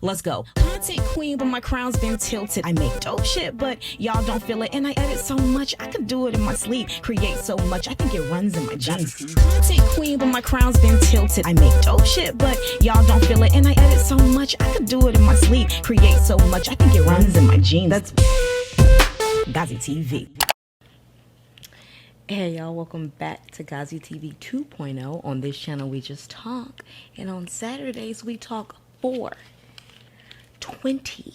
Let's go. Content queen, but my crown's been tilted. I make dope shit, but y'all don't feel it. And I edit so much, I could do it in my sleep. Create so much, I think it runs in my genes. Content queen, but my crown's been tilted. I make dope shit, but y'all don't feel it. And I edit so much, I could do it in my sleep. Create so much, I think it runs in my genes. That's Gazi TV. Hey y'all, welcome back to Gazi TV 2.0. On this channel we just talk, and on Saturdays we talk for 20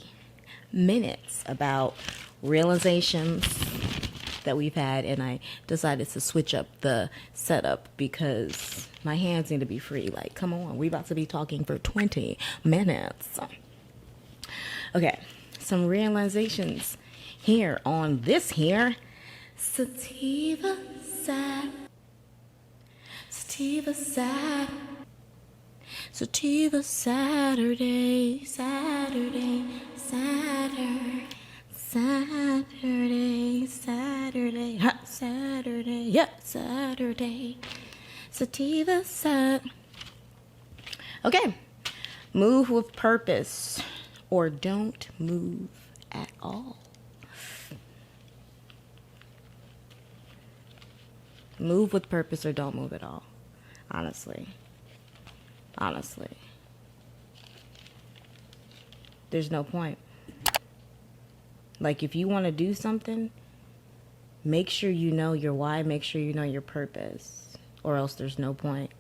minutes about realizations that we've had, and I decided to switch up the setup because my hands need to be free. Like, come on, we about to be talking for 20 minutes. Okay, some realizations here on this here Sativa Saturday, Sativa Sat. Okay, move with purpose or don't move at all. Move with purpose or don't move at all. Honestly. There's no point. Like, if you want to do something, make sure you know your why, make sure you know your purpose, or else there's no point.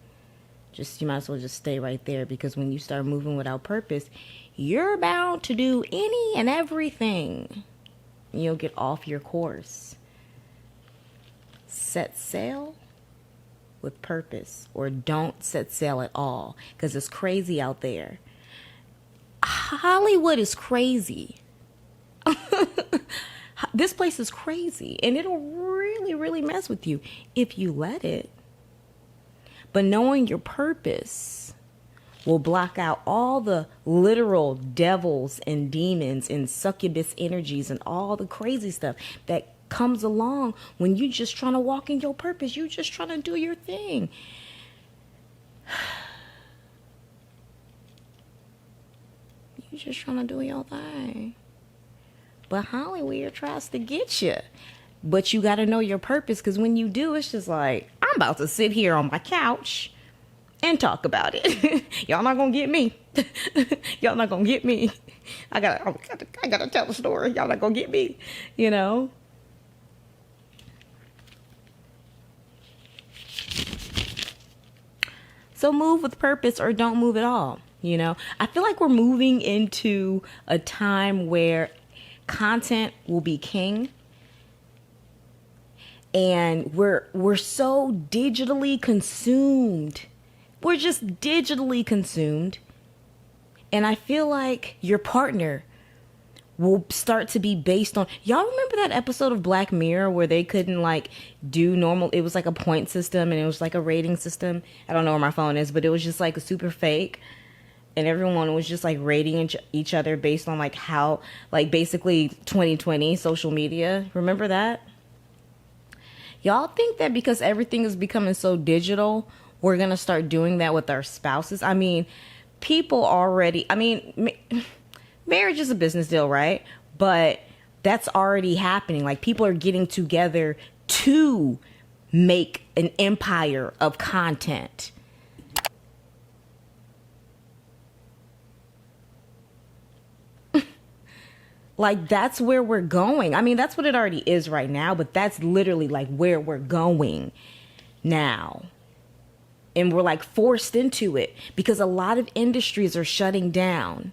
You might as well just stay right there, because when you start moving without purpose, you're bound to do any and everything. You'll get off your course. Set sail with purpose, or don't set sail at all, because it's crazy out there. Hollywood is crazy. This place is crazy, and it'll really, really mess with you if you let it. But knowing your purpose will block out all the literal devils and demons and succubus energies and all the crazy stuff that comes along when you just trying to walk in your purpose. You just trying to do your thing. You just trying to do your thing. But Hollywood tries to get you. But you got to know your purpose, because when you do, it's just like, I'm about to sit here on my couch and talk about it. Y'all not gonna get me. Y'all not gonna get me. I gotta tell a story. Y'all not gonna get me. You know. So move with purpose or don't move at all. You know, I feel like we're moving into a time where content will be king. And we're so digitally consumed. We're just digitally consumed. And I feel like your partner will start to be based on, y'all remember that episode of Black Mirror where they couldn't like do normal, it was like a point system and it was like a rating system. I don't know where my phone is, but it was just like a super fake, and everyone was just like rating each other based on like how, like basically 2020 social media. Remember that? Y'all think that because everything is becoming so digital, we're gonna start doing that with our spouses? I mean, people already, marriage is a business deal, right? But that's already happening. Like, people are getting together to make an empire of content. Like, that's where we're going. I mean, that's what it already is right now, but that's literally like where we're going now. And we're like forced into it because a lot of industries are shutting down.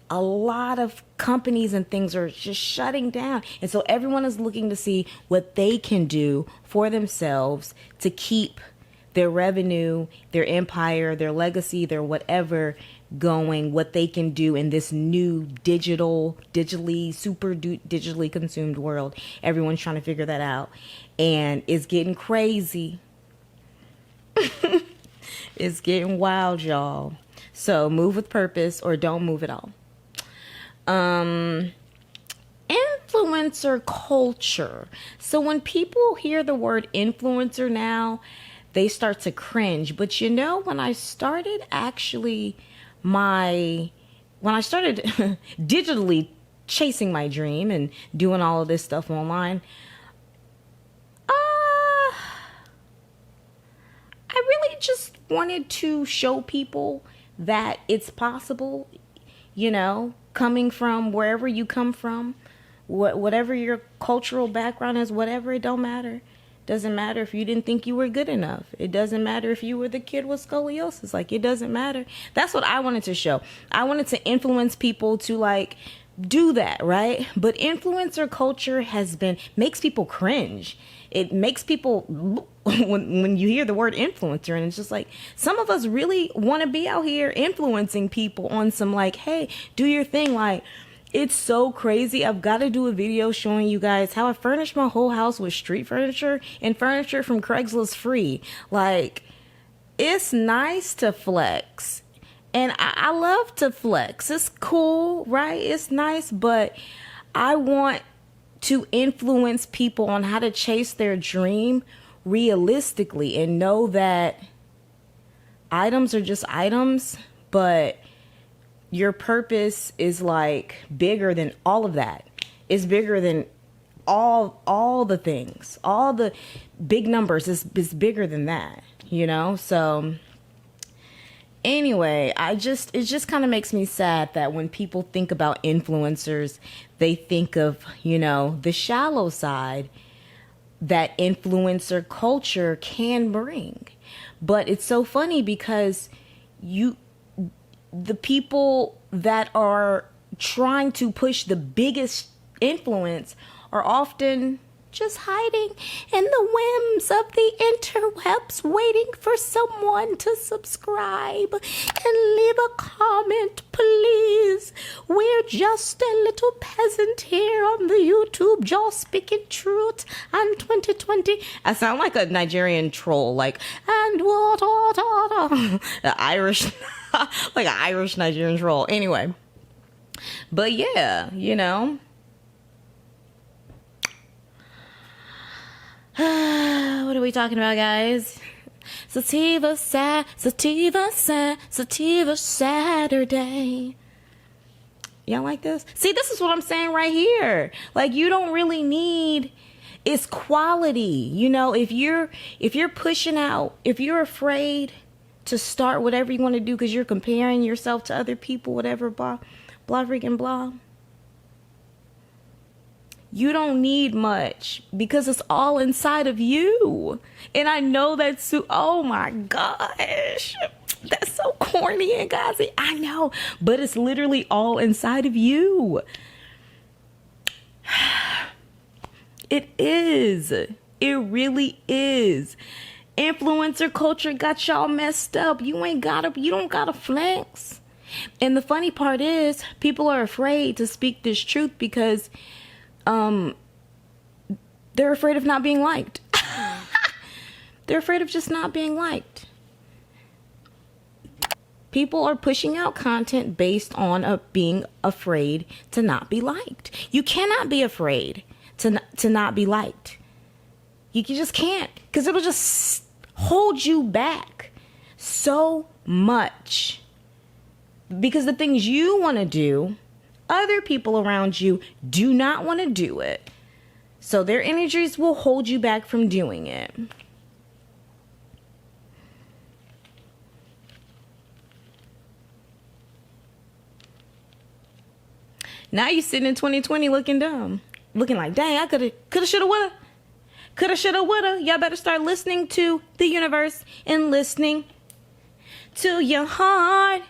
A lot of companies and things are just shutting down. And so everyone is looking to see what they can do for themselves to keep their revenue, their empire, their legacy, their whatever going, what they can do in this new digitally consumed world. Everyone's trying to figure that out. And it's getting crazy. It's getting wild, y'all. So move with purpose or don't move at all. Influencer culture. So when people hear the word influencer now, they start to cringe. But you know, when I started actually my when I started digitally chasing my dream and doing all of this stuff online, I really just wanted to show people that it's possible, coming from wherever you come from, whatever your cultural background is, whatever, it don't matter. Doesn't matter if you didn't think you were good enough. It doesn't matter if you were the kid with scoliosis. Like, it doesn't matter. That's what I wanted to show. I wanted to influence people to do that, right? But influencer culture makes people cringe. It makes people, when you hear the word influencer, and it's just like, some of us really want to be out here influencing people on some hey, do your thing. It's so crazy. I've got to do a video showing you guys how I furnished my whole house with street furniture and furniture from Craigslist free. It's nice to flex. And I love to flex. It's cool, right? It's nice, but I want to influence people on how to chase their dream realistically and know that items are just items, but your purpose is bigger than all of that. It's bigger than all the things, all the big numbers. Is bigger than that, So anyway, it just kind of makes me sad that when people think about influencers, they think of, the shallow side that influencer culture can bring. But it's so funny because the people that are trying to push the biggest influence are often just hiding in the whims of the interwebs, waiting for someone to subscribe and leave a comment, please. We're just a little peasant here on the YouTube, just speaking truth. And 2020, I sound like a Nigerian troll, and what, the Irish, like an Irish Nigerian troll. Anyway, but yeah, what are we talking about, guys? Sativa Saturday. Y'all like this? See, this is what I'm saying right here. You don't really need, it's quality. If you're pushing out, if you're afraid to start whatever you want to do because you're comparing yourself to other people, whatever, blah freaking blah. You don't need much because it's all inside of you. And I know that's oh my gosh, that's so corny and gassy. I know, but it's literally all inside of you. It is. It really is. Influencer culture got y'all messed up. You don't gotta flex. And the funny part is, people are afraid to speak this truth because they're afraid of not being liked. They're afraid of just not being liked. People are pushing out content based on being afraid to not be liked. You cannot be afraid to not be liked. You just can't, because it'll just hold you back so much. Because the things you want to do, other people around you do not want to do it. So their energies will hold you back from doing it. Now you sitting in 2020 looking dumb. Looking like, dang, I coulda, shoulda, woulda. Coulda, shoulda, woulda. Y'all better start listening to the universe and listening to your heart.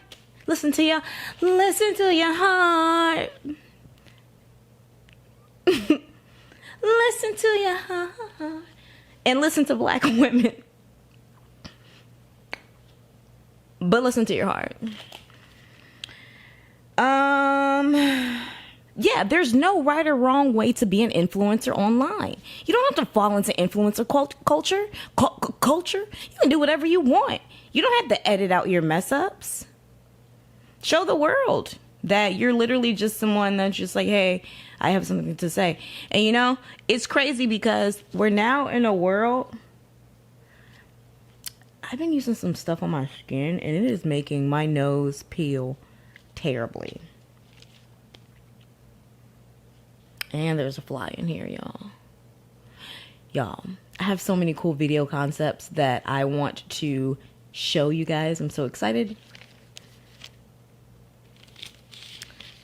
Listen to your heart. Listen to your heart. And listen to black women. But listen to your heart. Yeah, there's no right or wrong way to be an influencer online. You don't have to fall into influencer culture. You can do whatever you want. You don't have to edit out your mess ups. Show the world that you're literally just someone that's just like, hey, I have something to say. And it's crazy because we're now in a world. I've been using some stuff on my skin and it is making my nose peel terribly. And there's a fly in here, y'all. Y'all, I have so many cool video concepts that I want to show you guys. I'm so excited.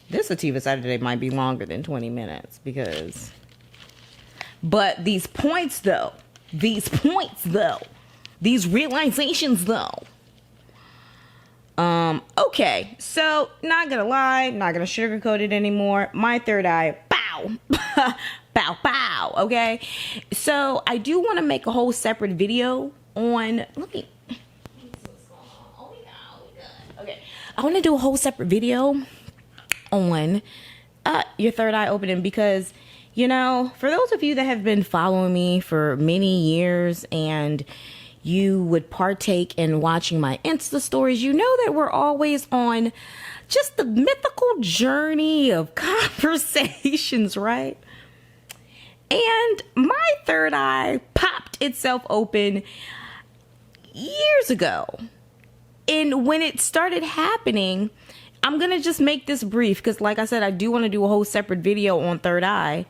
This SATIVA Saturday might be longer than 20 minutes because... But these points, though, these realizations, though. Okay, so not gonna lie, not gonna sugarcoat it anymore. My third eye, pow, pow, pow, okay? So I do want to make a whole separate video on, okay, I want to do a whole separate video on your third eye opening because, you know, for those of you that have been following me for many years and you would partake in watching my Insta stories, you know that we're always on just the mythical journey of conversations, right? And my third eye popped itself open years ago. And when it started happening, I'm going to just make this brief because, like I said, I do want to do a whole separate video on third eye.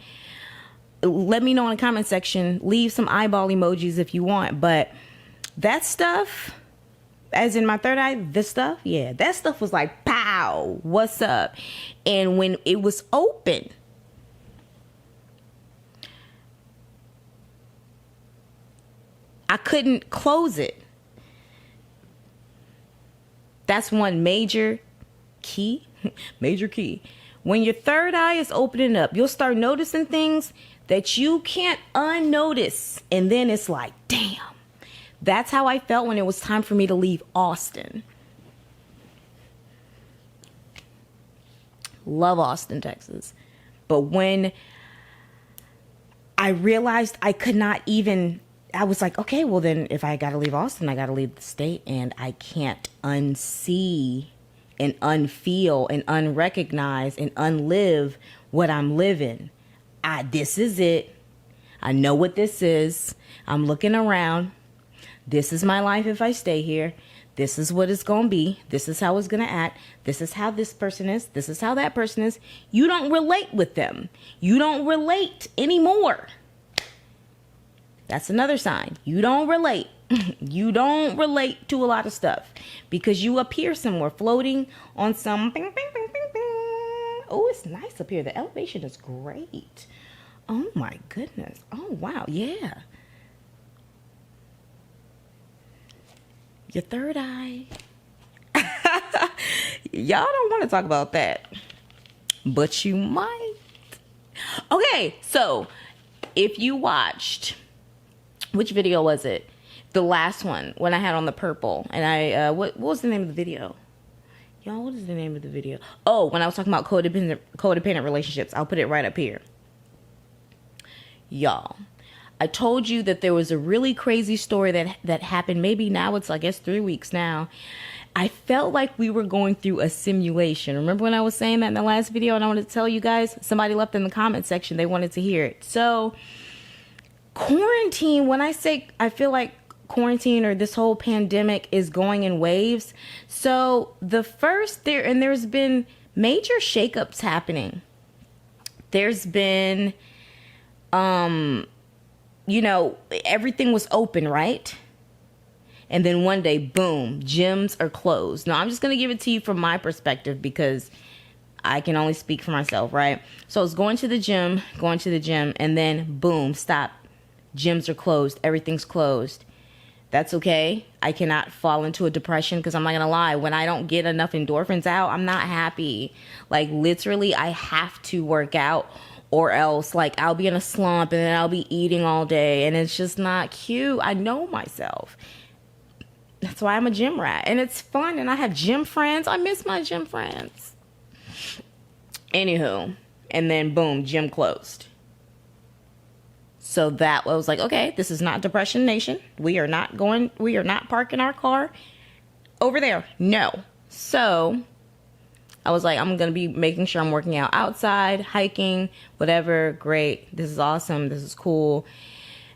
Let me know in the comment section. Leave some eyeball emojis if you want. But that stuff, as in my third eye, this stuff, yeah, that stuff was like, pow, what's up? And when it was open, I couldn't close it. That's one major key. Major key. When your third eye is opening up, you'll start noticing things that you can't unnotice. And then it's like, damn. That's how I felt when it was time for me to leave Austin. Love Austin, Texas. But when I realized I could not even, I was like, okay, well then if I got to leave Austin, I got to leave the state, and I can't unsee and unfeel and unrecognize and unlive what I'm living. This is it. I know what this is. I'm looking around. This is my life if I stay here. This is what it's going to be. This is how it's going to act. This is how this person is. This is how that person is. You don't relate with them. You don't relate anymore. That's another sign. You don't relate. You don't relate to a lot of stuff because you appear somewhere floating on some bing, bing, bing, bing, bing. Oh, it's nice up here. The elevation is great. Oh my goodness. Oh wow. Yeah. Your third eye. Y'all don't want to talk about that, but you might. Okay, so if you watched, which video was it? The last one when I had on the purple, and I what was the name of the video? Y'all, what is the name of the video? Oh, when I was talking about codependent relationships, I'll put it right up here. Y'all, I told you that there was a really crazy story that happened. Maybe now it's, I guess, 3 weeks now. I felt like we were going through a simulation. Remember when I was saying that in the last video and I wanted to tell you guys? Somebody left in the comment section. They wanted to hear it. So quarantine, when I say I feel like quarantine or this whole pandemic is going in waves. So there's been major shakeups happening. There's been, you know, everything was open, right? And then one day, boom, gyms are closed. Now, I'm just going to give it to you from my perspective because I can only speak for myself, right? So I was going to the gym, and then boom, stop. Gyms are closed. Everything's closed. That's okay. I cannot fall into a depression because I'm not going to lie. When I don't get enough endorphins out, I'm not happy. Like, literally, I have to work out. Or else, like, I'll be in a slump and then I'll be eating all day. And it's just not cute. I know myself. That's why I'm a gym rat. And it's fun. And I have gym friends. I miss my gym friends. Anywho. And then, boom, gym closed. So that was like, okay, this is not Depression Nation. We are not parking our car over there. No. So I was like, I'm going to be making sure I'm working out outside, hiking, whatever. Great. This is awesome. This is cool.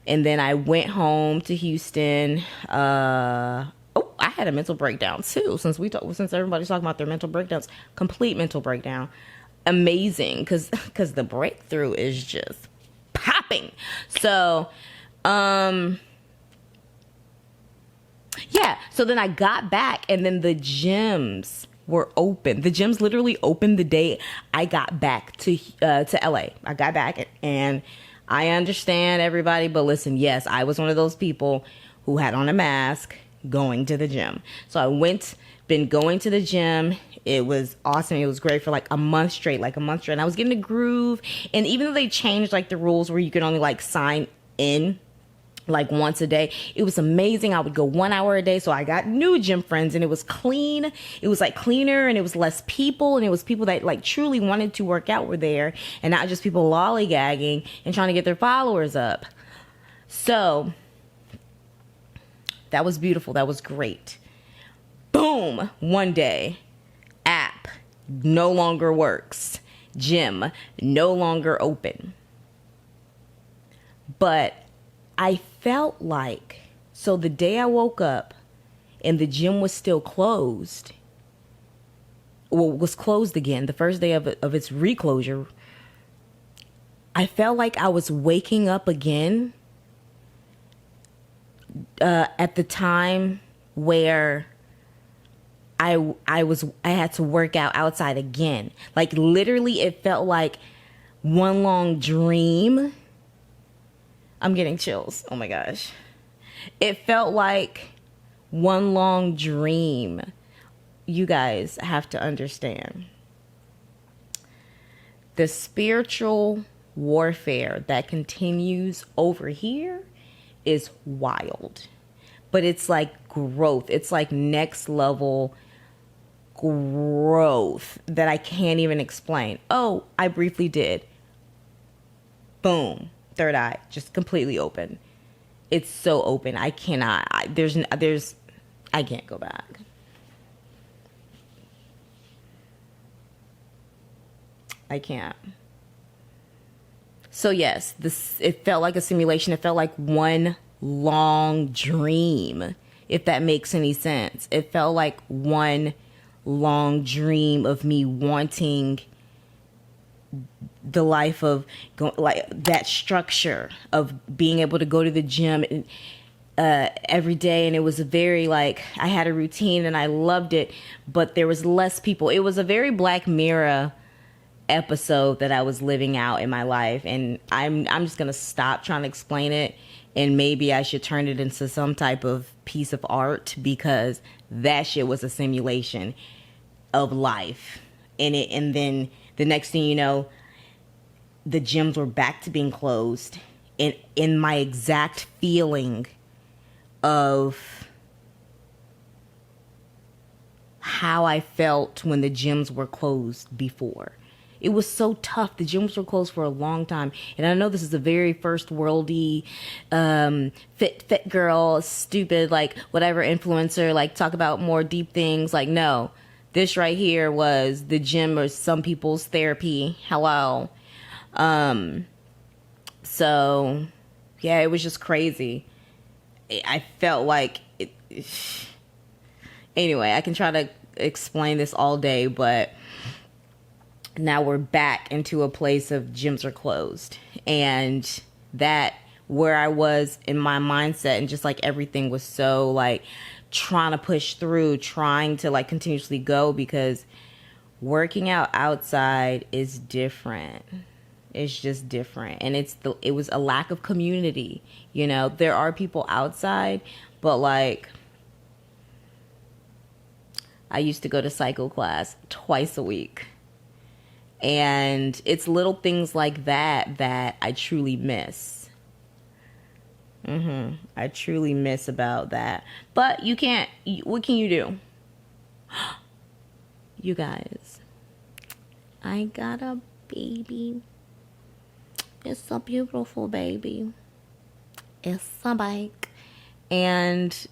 And then I went home to Houston. I I had a mental breakdown too, since everybody's talking about their mental breakdowns. Complete mental breakdown. Amazing, because the breakthrough is just popping. So, yeah. So then I got back, and then the gyms were open. The gyms literally opened the day I got back to LA. I got back, and I understand everybody, but listen, yes, I was one of those people who had on a mask going to the gym. So I been going to the gym. It was awesome. It was great for like a month straight. And I was getting a groove. And even though they changed like the rules where you could only like sign in like once a day, it was amazing. I would go 1 hour a day. So I got new gym friends, and it was clean. It was like cleaner, and it was less people. And it was people that like truly wanted to work out were there, and not just people lollygagging and trying to get their followers up. So that was beautiful. That was great. Boom. One day, app no longer works. Gym no longer open. But I felt like, so the day I woke up and the gym was still closed, well, was closed again, the first day of its reclosure, I felt like I was waking up again at the time where I had to work out outside again. Like literally it felt like one long dream. I'm getting chills. Oh my gosh. It felt like one long dream. You guys have to understand. The spiritual warfare that continues over here is wild. But it's like growth. It's like next level growth that I can't even explain. Oh, I briefly did. Boom. Third eye, just completely open. It's so open. I cannot. I can't go back. I can't. So yes, it felt like a simulation. It felt like one long dream, if that makes any sense. It felt like one long dream of me wanting the life of like that structure of being able to go to the gym every day. And it was very like, I had a routine and I loved it, but there was less people. It was a very Black Mirror episode that I was living out in my life. And I'm just going to stop trying to explain it. And maybe I should turn it into some type of piece of art, because that shit was a simulation of life. And then the next thing you know, the gyms were back to being closed. And in my exact feeling of how I felt when the gyms were closed before. It was so tough. The gyms were closed for a long time. And I know this is the very first worldy, fit girl, stupid, like whatever influencer, like talk about more deep things. Like, no, this right here was the gym or some people's therapy. Hello. So yeah, it was just crazy. I felt like anyway, I can try to explain this all day, but now we're back into a place of gyms are closed, and that where I was in my mindset, and just like everything was so like trying to push through, trying to like continuously go, because working out outside is different. It's just different. And it was a lack of community. You know, there are people outside, but like I used to go to cycle class twice a week. And it's little things like that that I truly miss. I truly miss about that. But what can you do? You guys, I got a baby. It's a beautiful baby. It's a bike. And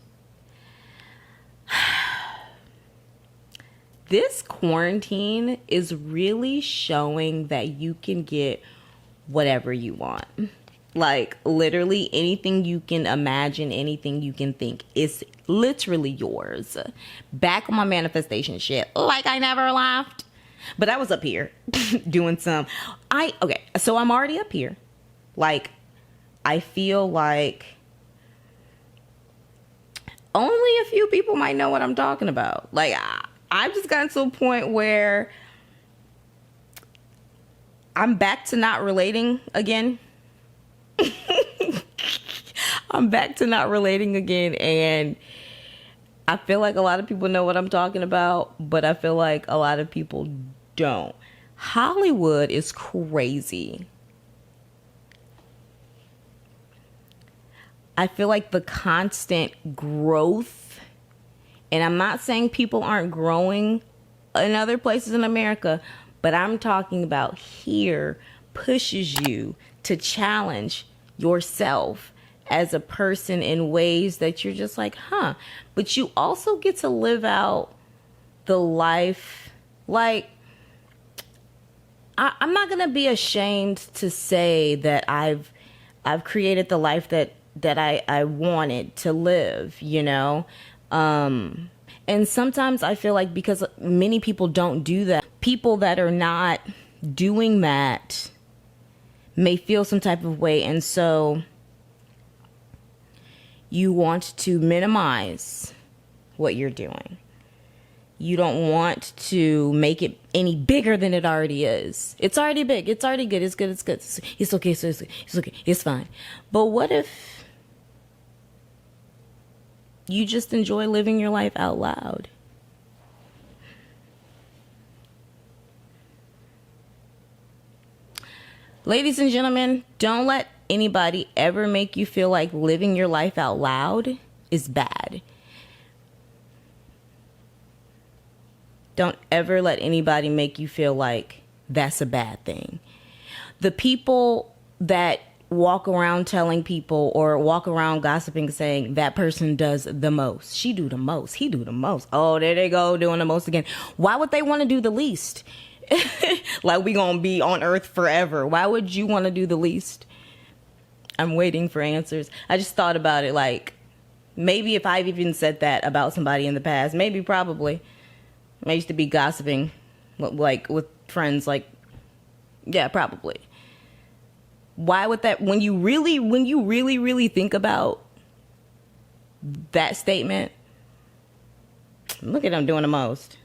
this quarantine is really showing that you can get whatever you want. Like, literally anything you can imagine, anything you can think is literally yours. Back on my manifestation shit, like I never left. But I was up here doing okay, so I'm already up here. Like, I feel like only a few people might know what I'm talking about. Like, I've just gotten to a point where I'm back to not relating again. I'm back to not relating again, and I feel like a lot of people know what I'm talking about, but I feel like a lot of people don't. Hollywood is crazy. I feel like the constant growth, and I'm not saying people aren't growing in other places in America, but I'm talking about here, pushes you to challenge yourself as a person in ways that you're just like, but you also get to live out the life. Like, I'm not gonna be ashamed to say that I've created the life that I wanted to live, you know. And sometimes I feel like because many people don't do that, people that are not doing that may feel some type of way, and so you want to minimize what you're doing. You don't want to make it any bigger than it already is. It's already big. It's already good. It's good. It's good. It's okay. So it's okay. It's fine. But what if you just enjoy living your life out loud? Ladies and gentlemen, don't let anybody ever make you feel like living your life out loud is bad. Don't ever let anybody make you feel like that's a bad thing. The people that walk around telling people or walk around gossiping saying that person does the most, she do the most, he do the most. Oh, there they go doing the most again. Why would they want to do the least? Like, we gonna be on earth forever. Why would you want to do the least? I'm waiting for answers. I just thought about it, like, maybe if I've even said that about somebody in the past, maybe, probably. I used to be gossiping, like, with friends, like, yeah, probably. Why would that, when you really think about that statement, look at them doing the most.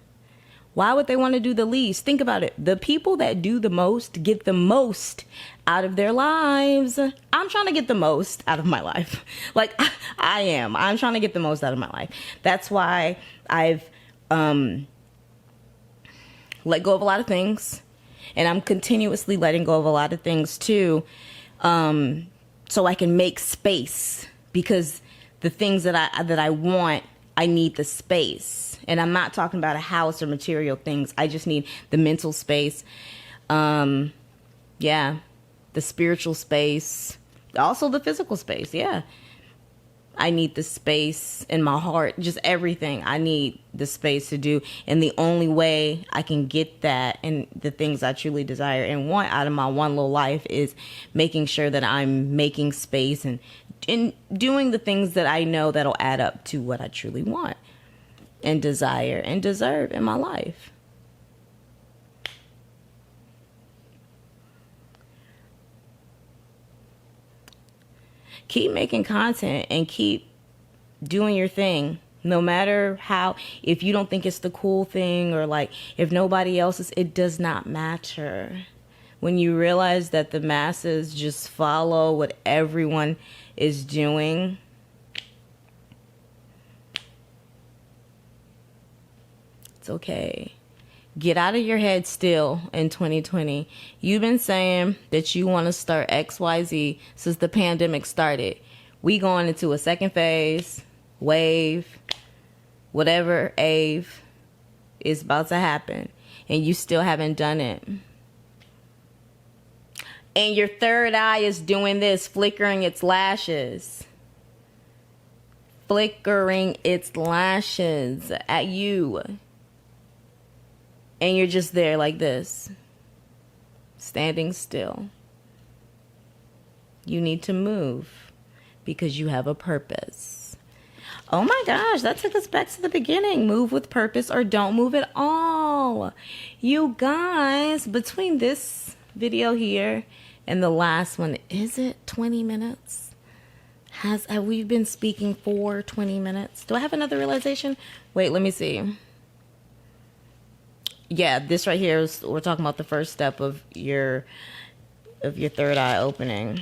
Why would they want to do the least? Think about it. The people that do the most get the most out of their lives. I'm trying to get the most out of my life. Like, I am. I'm trying to get the most out of my life. That's why I've let go of a lot of things. And I'm continuously letting go of a lot of things too. So I can make space. Because the things that I want, I need the space. And I'm not talking about a house or material things. I just need the mental space. The spiritual space. Also the physical space. Yeah. I need the space in my heart. Just everything. I need the space to do. And the only way I can get that and the things I truly desire and want out of my one little life is making sure that I'm making space and doing the things that I know that'll add up to what I truly want and desire and deserve in my life. Keep making content and keep doing your thing. No matter how, if you don't think it's the cool thing or like if nobody else is, it does not matter. When you realize that the masses just follow what everyone is doing, it's okay. Get out of your head still in 2020. You've been saying that you want to start XYZ since the pandemic started. We going into a second phase, wave, whatever ave is about to happen. And you still haven't done it. And your third eye is doing this, flickering its lashes. Flickering its lashes at you. And you're just there like this, standing still. You need to move because you have a purpose. Oh my gosh, that took us back to the beginning. Move with purpose or don't move at all. You guys, between this video here and the last one, is it 20 minutes? Have we been speaking for 20 minutes? Do I have another realization? Wait, let me see. Yeah, this right here is, we're talking about the first step of your third eye opening.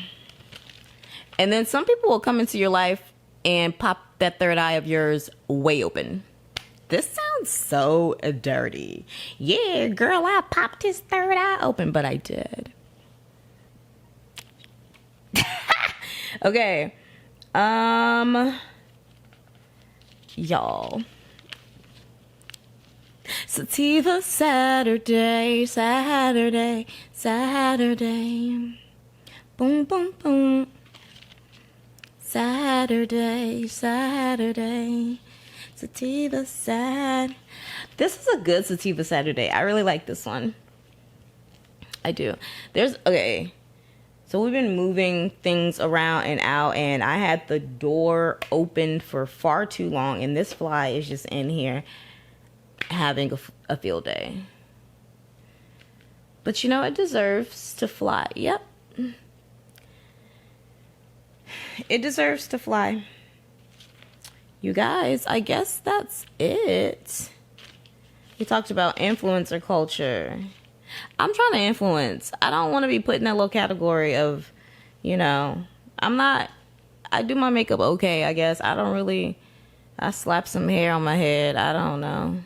And then some people will come into your life and pop that third eye of yours way open. This sounds so dirty. Yeah, girl, I popped his third eye open, but I did. Okay. Y'all. Sativa Saturday, Saturday, Saturday. Boom, boom, boom. Saturday, Saturday. Sativa Sad. This is a good Sativa Saturday. I really like this one. I do. Okay. So we've been moving things around and out, and I had the door open for far too long, and this fly is just in here having a field day. But you know, it deserves to fly. Yep. It deserves to fly. You guys, I guess that's it. We talked about influencer culture. I'm trying to influence. I don't want to be put in that little category of, you know, I do my makeup okay, I guess. I slap some hair on my head. I don't know.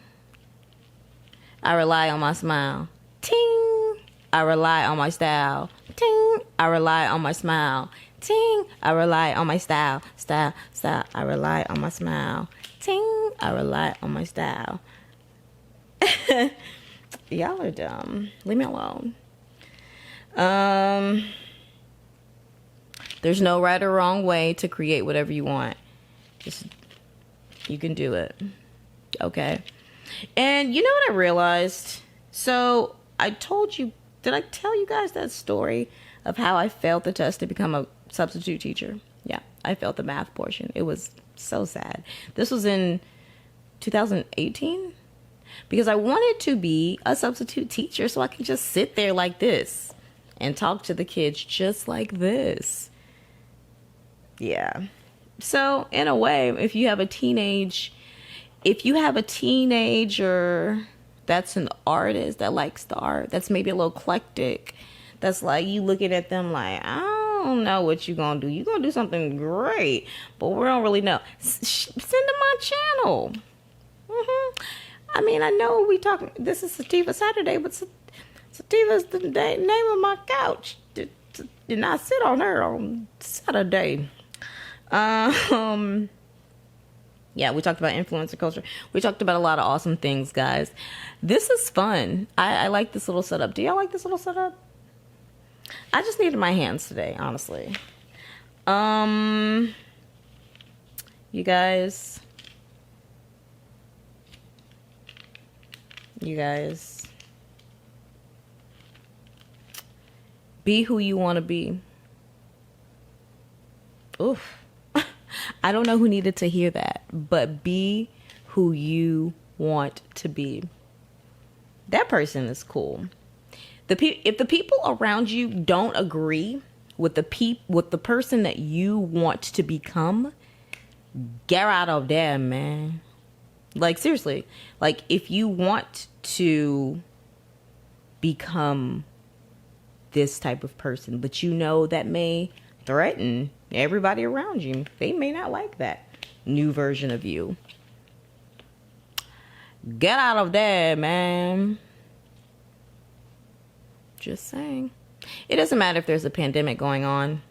I rely on my smile. Ting! I rely on my style. Ting! I rely on my smile. Ting! I rely on my style. Style. I rely on my smile. Ting! I rely on my style. Y'all are dumb. Leave me alone. There's no right or wrong way to create whatever you want. You can do it. Okay. And you know what I realized? So I told you, did I tell you guys that story of how I failed the test to become a substitute teacher? Yeah, I failed the math portion. It was so sad. This was in 2018 because I wanted to be a substitute teacher so I could just sit there like this and talk to the kids just like this. Yeah. So in a way, if you have a teenager that's an artist that likes the art, that's maybe a little eclectic, that's like you looking at them like, I don't know what you're going to do. You're going to do something great, but we don't really know. Send them my channel. I mean, I know this is Sativa Saturday, but Sativa's the name of my couch. And I sit on her on Saturday. Yeah, we talked about influencer culture. We talked about a lot of awesome things, guys. This is fun. I like this little setup. Do y'all like this little setup? I just needed my hands today, honestly. You guys, be who you want to be. Oof. I don't know who needed to hear that, but be who you want to be. That person is cool. If the people around you don't agree with the person that you want to become, get out of there, man. Like, seriously. Like, if you want to become this type of person, but you know that may threaten everybody around you, they may not like that new version of you, get out of there, man. Just saying. It doesn't matter if there's a pandemic going on.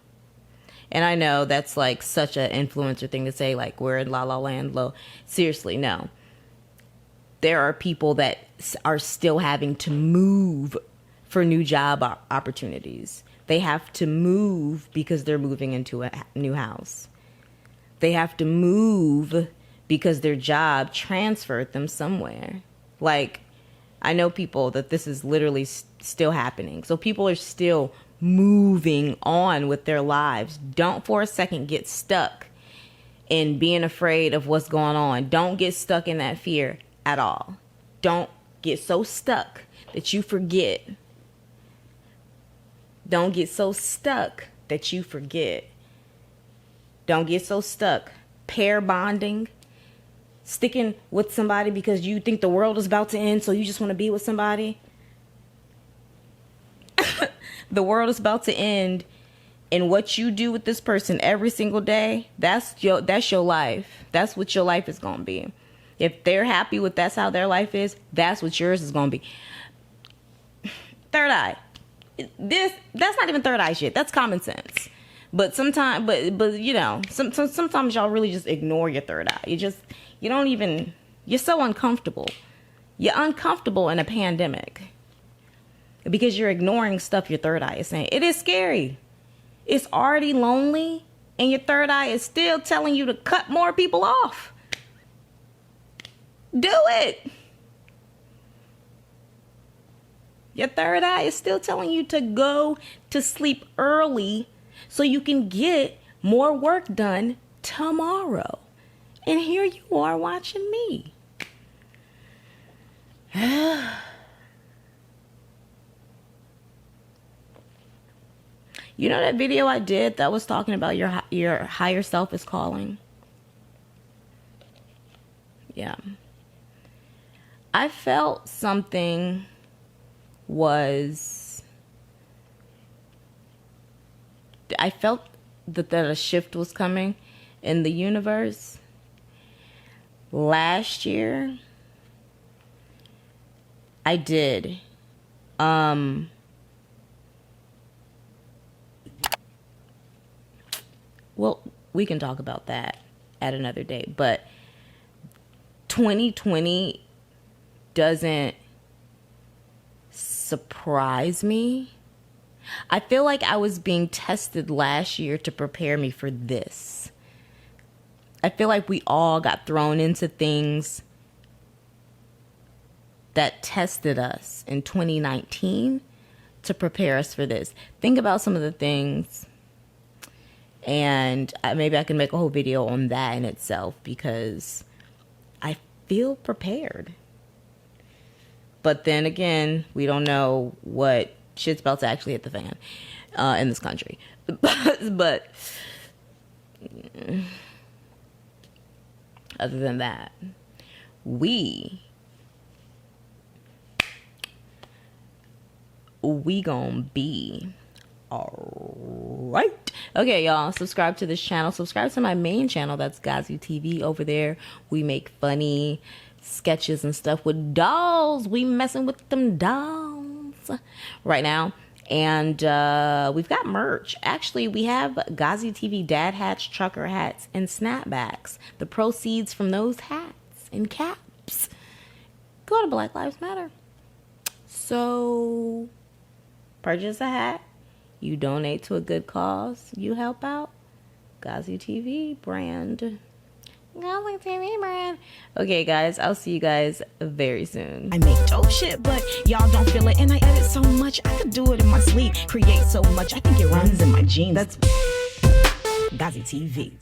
And I know that's like such an influencer thing to say, like we're in La La Land. Seriously, no. There are people that are still having to move for new job opportunities. They have to move because they're moving into a new house. They have to move because their job transferred them somewhere. Like, I know people that this is literally still happening. So people are still moving on with their lives. Don't for a second get stuck in being afraid of what's going on. Don't get stuck in that fear at all. Don't get so stuck that you forget. Don't get so stuck that you forget. Don't get so stuck pair bonding, sticking with somebody because you think the world is about to end, so you just want to be with somebody. The world is about to end, and what you do with this person every single day, that's your life. That's what your life is going to be. If they're happy with that's how their life is, that's what yours is going to be. Third eye. That's not even third eye shit. That's common sense. But sometimes, but you know, sometimes y'all really just ignore your third eye. You're so uncomfortable. You're uncomfortable in a pandemic because you're ignoring stuff your third eye is saying. It is scary. It's already lonely, and your third eye is still telling you to cut more people off. Do it. Your third eye is still telling you to go to sleep early so you can get more work done tomorrow. And here you are watching me. You know that video I did that was talking about your higher self is calling? Yeah. I felt something I felt that a shift was coming in the universe. Last year, I did. Well, we can talk about that at another day. But 2020 doesn't surprise me. I feel like I was being tested last year to prepare me for this. I feel like we all got thrown into things that tested us in 2019 to prepare us for this. Think about some of the things, and maybe I can make a whole video on that in itself because I feel prepared. But then again, we don't know what shit's about to actually hit the fan in this country. But other than that, we gonna be all right. Okay, y'all, subscribe to this channel. Subscribe to my main channel. That's Gazi TV. Over there, we make funny sketches and stuff with dolls. We messing with them dolls right now. And we've got merch. Actually, we have Gazi TV dad hats, trucker hats, and snapbacks. The proceeds from those hats and caps go to Black Lives Matter. So purchase a hat, you donate to a good cause, you help out. Gazi TV brand. Gazi TV brand. Okay, guys, I'll see you guys very soon. I make dope shit, but y'all don't feel it. And I edit so much, I could do it in my sleep. Create so much, I think it runs in my genes. That's Gazi TV.